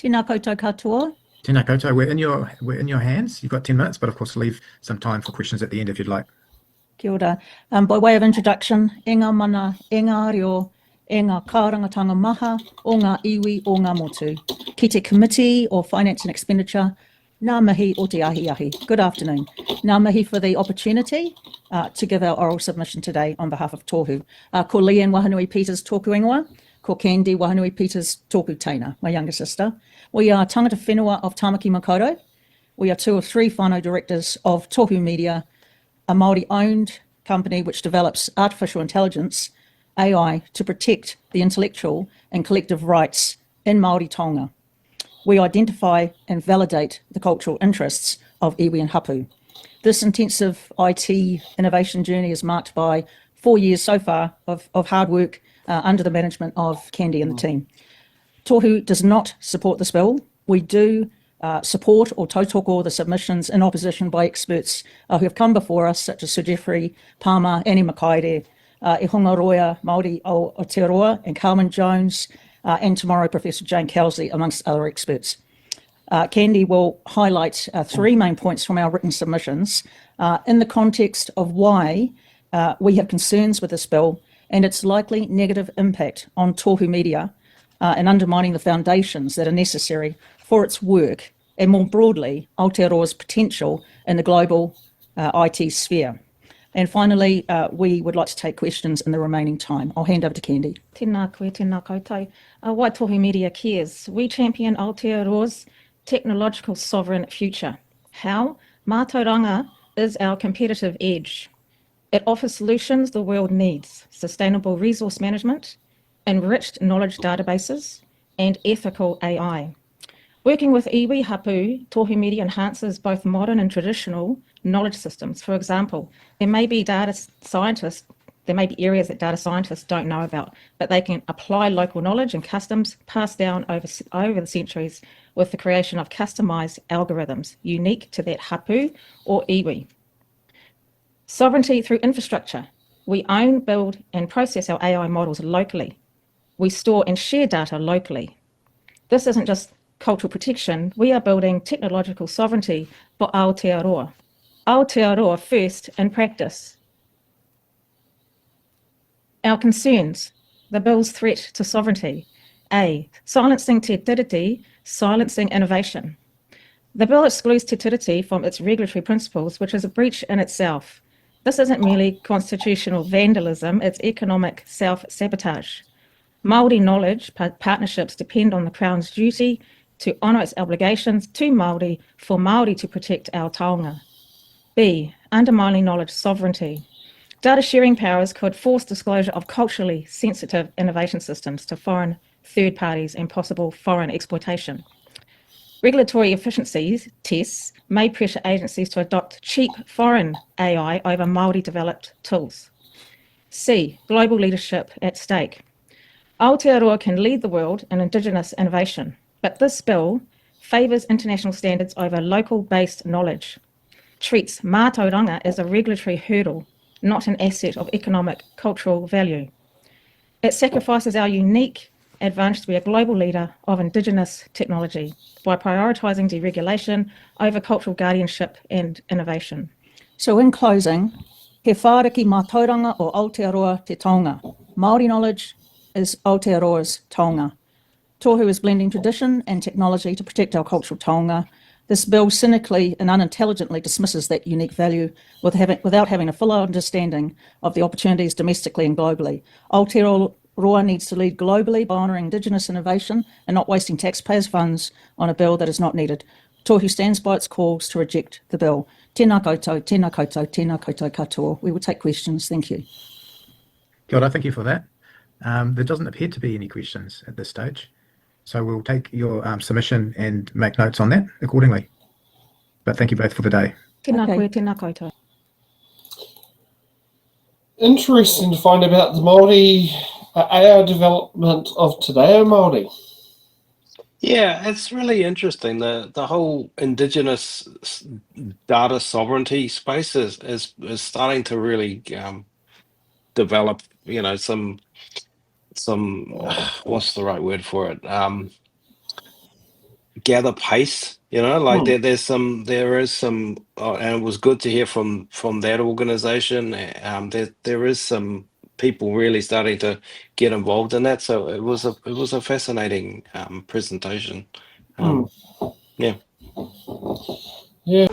Tēnā koutou katoa. Tēnā koutou, we're in your hands. You've got 10 minutes, but of course leave some time for questions at the end if you'd like. Kia ora. By way of introduction, e ngā mana, e ngā reo, e ngā kārangatanga maha, o ngā iwi, o ngā motu. Ki te Committee of Finance and Expenditure, ngā mihi o te ahi. Good afternoon. Ngā mihi for the opportunity to give our oral submission today on behalf of Tohu. Ko Leanne Wahanui Peters tōku ingoa, ko Candy Wahanui Peters tōku teina, my younger sister. We are tangata whenua of Tāmaki Makaurau. We are 2 of 3 whānau directors of Tohu Media, a Māori-owned company which develops artificial intelligence, AI, to protect the intellectual and collective rights in Māori taonga. We identify and validate the cultural interests of iwi and hapu. This intensive IT innovation journey is marked by 4 years so far of hard work under the management of Candy and the team. Tohu does not support this bill. We do support or tautoko the submissions in opposition by experts who have come before us, such as Sir Geoffrey Palmer, Annie Makaire, E Honga Roya, Māori o Aotearoa, and Carmen Jones, and tomorrow Professor Jane Kelsley, amongst other experts. Candy will highlight 3 main points from our written submissions in the context of why we have concerns with this bill and its likely negative impact on Tohu Media and undermining the foundations that are necessary for its work and, more broadly, Aotearoa's potential in the global IT sphere. And finally, we would like to take questions in the remaining time. I'll hand over to Candy. Tēnā koe, tēnā koutou. Why Tohu Media cares. We champion Aotearoa's technological sovereign future. How? Mātauranga is our competitive edge. It offers solutions the world needs: sustainable resource management, enriched knowledge databases, and ethical AI. Working with iwi hapu, Tohu Media enhances both modern and traditional knowledge systems. For example, there may be areas that data scientists don't know about, but they can apply local knowledge and customs passed down over the centuries with the creation of customized algorithms unique to that hapu or iwi. Sovereignty through infrastructure. We own, build, and process our AI models locally. We store and share data locally. This isn't just cultural protection. We are building technological sovereignty for Aotearoa. Aotearoa first in practice. Our concerns. The bill's threat to sovereignty. A. Silencing te tiriti, silencing innovation. The bill excludes te tiriti from its regulatory principles, which is a breach in itself. This isn't merely constitutional vandalism, it's economic self-sabotage. Māori knowledge partnerships depend on the Crown's duty to honour its obligations to Māori for Māori to protect our taonga. B. Undermining knowledge sovereignty. Data sharing powers could force disclosure of culturally sensitive innovation systems to foreign third parties and possible foreign exploitation. Regulatory efficiencies tests may pressure agencies to adopt cheap foreign AI over Māori developed tools. C. Global leadership at stake. Aotearoa can lead the world in Indigenous innovation, but this bill favours international standards over local-based knowledge, treats mātauranga as a regulatory hurdle, not an asset of economic, cultural value. It sacrifices our unique advantage to be a global leader of Indigenous technology by prioritising deregulation over cultural guardianship and innovation. So in closing, he whāriki mātauranga o Aotearoa te taonga. Māori knowledge is Aotearoa's taonga. Tohu is blending tradition and technology to protect our cultural taonga. This bill cynically and unintelligently dismisses that unique value without having a full understanding of the opportunities domestically and globally. Aotearoa needs to lead globally by honouring Indigenous innovation and not wasting taxpayers' funds on a bill that is not needed. Tohu stands by its calls to reject the bill. Tēnā koutou, tēnā koutou, tēnā koutou katoa. We will take questions. Thank you. Kia ora, thank you for that. There doesn't appear to be any questions at this stage. So we'll take your submission and make notes on that accordingly. But thank you both for the day. Tēnā koe, tēnā koutou. Interesting to find about the Māori AI development of Te Reo Māori. Yeah, it's really interesting. The whole Indigenous data sovereignty space is starting to really develop, you know, some what's the right word for it? gather pace. Like there is some, and it was good to hear from that organization. There is some people really starting to get involved in that. So it was a fascinating presentation. Hmm. Yeah. Yeah.